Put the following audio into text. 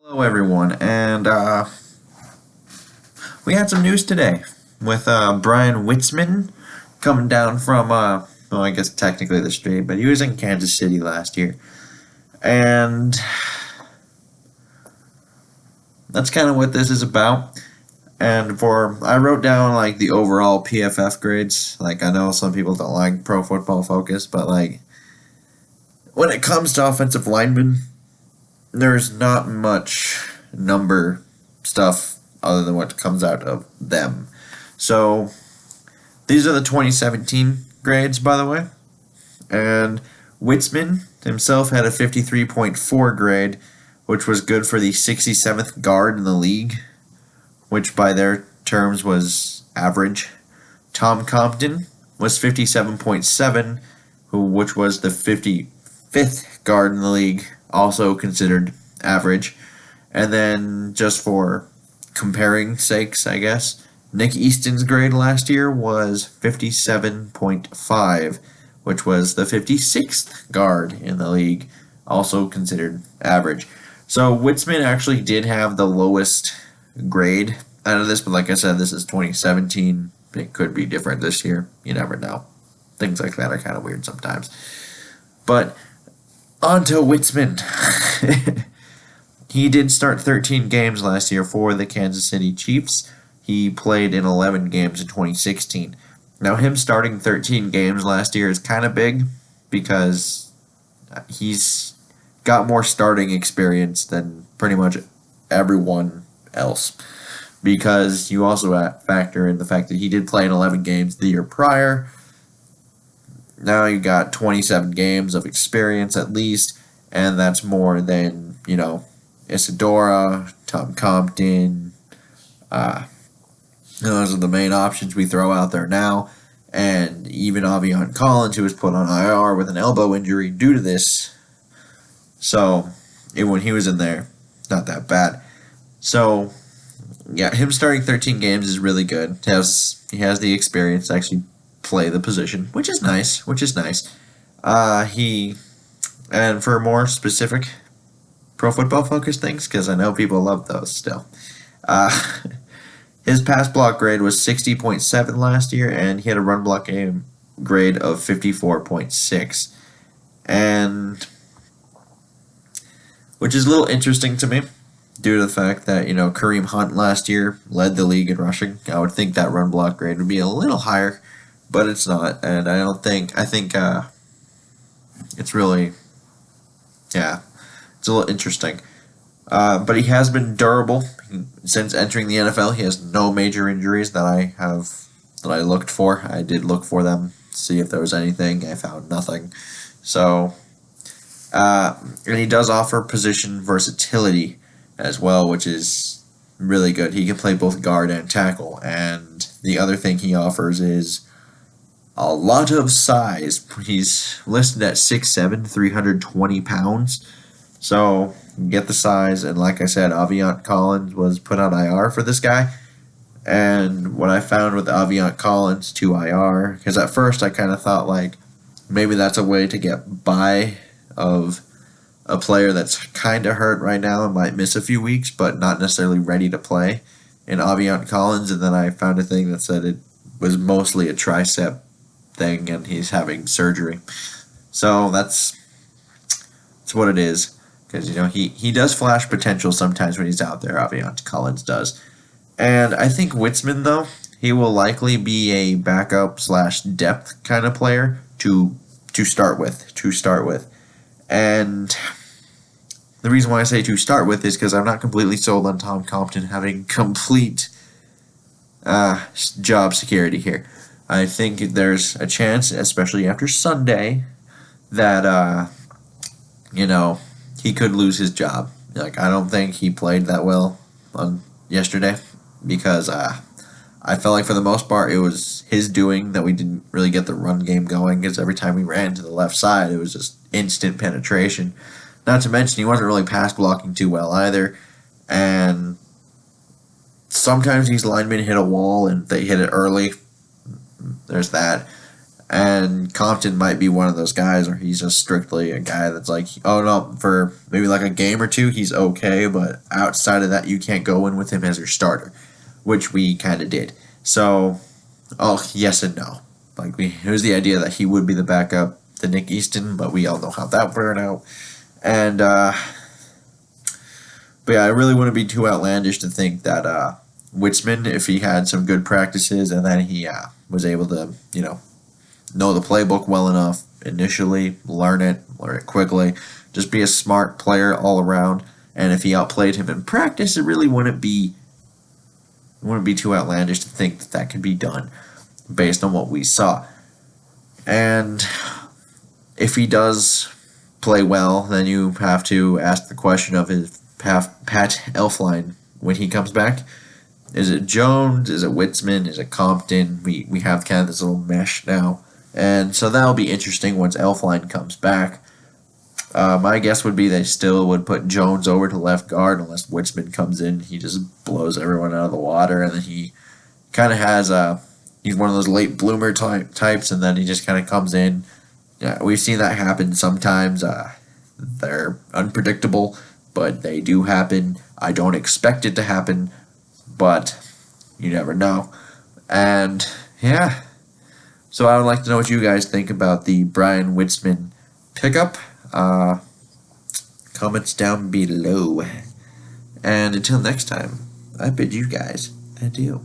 Hello everyone, and we had some news today with Bryan Witzmann coming down from, well, I guess technically the street, but he was in Kansas City last year. And that's kind of what this is about. And I wrote down like the overall PFF grades. Like, I know some people don't like Pro Football Focus, but like when it comes to offensive linemen, there's not much number stuff other than what comes out of them. So these are the 2017 grades, by the way. And Witzmann himself had a 53.4 grade, which was good for the 67th guard in the league, which by their terms was average. Tom Compton was 57.7, which was the 55th guard in the league, also considered average. And then, just for comparing sakes, I guess, Nick Easton's grade last year was 57.5, which was the 56th guard in the league, also considered average. So Witzmann actually did have the lowest grade out of this, but like I said, this is 2017. It could be different this year. You never know. Things like that are kind of weird sometimes. But on to Witzmann. He did start 13 games last year for the Kansas City Chiefs. He played in 11 games in 2016. Now, him starting 13 games last year is kind of big because he's got more starting experience than pretty much everyone else. Because you also factor in the fact that he did play in 11 games the year prior. Now you got 27 games of experience at least, and that's more than, Isadora, Tom Compton. Those are the main options we throw out there now. And even Aviante Collins, who was put on IR with an elbow injury due to this. So, when he was in there, not that bad. So, yeah, him starting 13 games is really good. He has the experience to actually play the position, which is nice. And for more specific Pro Football Focus things, because I know people love those still. His pass block grade was 60.7 last year, and he had a run block game grade of 54.6. And which is a little interesting to me, due to the fact that, Kareem Hunt last year led the league in rushing. I would think that run block grade would be a little higher, but it's not. And I think it's really, it's a little interesting. But he has been durable since entering the NFL. He has no major injuries that I looked for. I did look for them, see if there was anything. I found nothing. So, and he does offer position versatility as well, which is really good. He can play both guard and tackle. And the other thing he offers is a lot of size. He's listed at 6'7", 320 pounds. So, get the size. And like I said, Aviante Collins was put on IR for this guy. And what I found with Aviante Collins to IR, because at first I kind of thought like maybe that's a way to get by of a player that's kind of hurt right now and might miss a few weeks, but not necessarily ready to play, in Aviante Collins. And then I found a thing that said it was mostly a tricep thing and he's having surgery. So that's what it is. Because, he does flash potential sometimes when he's out there. Aviante Collins does. And I think Witzmann, though, he will likely be a backup/depth kind of player to start with. And the reason why I say to start with is because I'm not completely sold on Tom Compton having complete job security here. I think there's a chance, especially after Sunday, that, he could lose his job. Like, I don't think he played that well on yesterday because I felt like for the most part it was his doing that we didn't really get the run game going, because every time we ran to the left side it was just instant penetration. Not to mention he wasn't really pass blocking too well either, and sometimes these linemen hit a wall and they hit it early. There's that. And Compton might be one of those guys where he's just strictly a guy that's like, oh no, for maybe like a game or two, he's okay, but outside of that, you can't go in with him as your starter, which we kind of did. So, oh, yes and no. Like, it was the idea that he would be the backup to Nick Easton, but we all know how that turned out. And, but yeah, I really wouldn't be too outlandish to think that Witzmann, if he had some good practices and then he was able to, know the playbook well enough initially, learn it quickly, just be a smart player all around. And if he outplayed him in practice, it really wouldn't be too outlandish to think that that could be done based on what we saw. And if he does play well, then you have to ask the question of his Pat Elflein when he comes back. Is it Jones? Is it Witzmann? Is it Compton? We have kind of this little mesh now. And so that'll be interesting once Elflein comes back. My guess would be they still would put Jones over to left guard unless Witzmann comes in. He just blows everyone out of the water, and then he kind of has he's one of those late bloomer types, and then he just kind of comes in. Yeah, we've seen that happen sometimes. They're unpredictable, but they do happen. I don't expect it to happen, but you never know. And yeah, so I would like to know what you guys think about the Bryan Witzmann pickup. Comments down below. And until next time, I bid you guys adieu.